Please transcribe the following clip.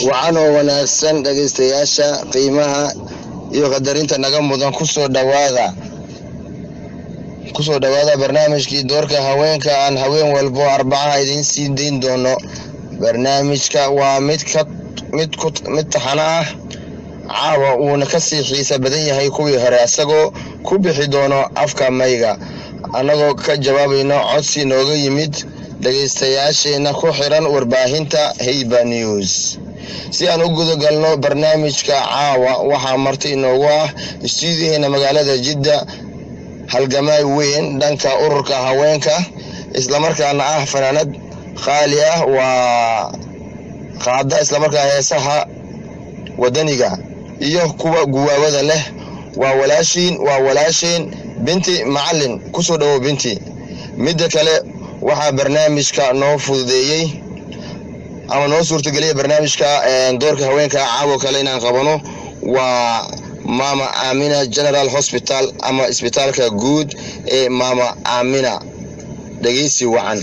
وعنو wanaagsan dhageystayaasha qiimaha iyo qadarinta naga mudan ku soo dhawaada barnaamijkii doorka haweenka aan haween walbo Arbacaha idin sii deyn doono. barnaamijka waa mid taxana ah caawa uuna ka sii xiisa badan yahay kuwii hore asagoo ku bixi doono afka mayga anagoo ka jawaabayno codsi nooga yimid dhageystayaasheena ku xiran warbaahinta Hayba News. si aan u gudo galno barnaamijka caawa waxaa marti inoogu ah stuudiyaheena magaalada Jidda halgamay weyn dhanka ururka haweenka isla markaana ah fanaanad qaali ah waa qaada isla markaa heesaha wadaniga iyo kuwa guwaawada leh waa walaashin binti macallin ku soo dhawo binti. mid kale waxa barnaamijka noo fududeeyay ama noo suurtageliyay barnaamijka doorka haweenka caawa kale inaan qabano waa Mama Amina General Hospital ama isbitaalka guud ee Mama Amina. dhageysi wacan.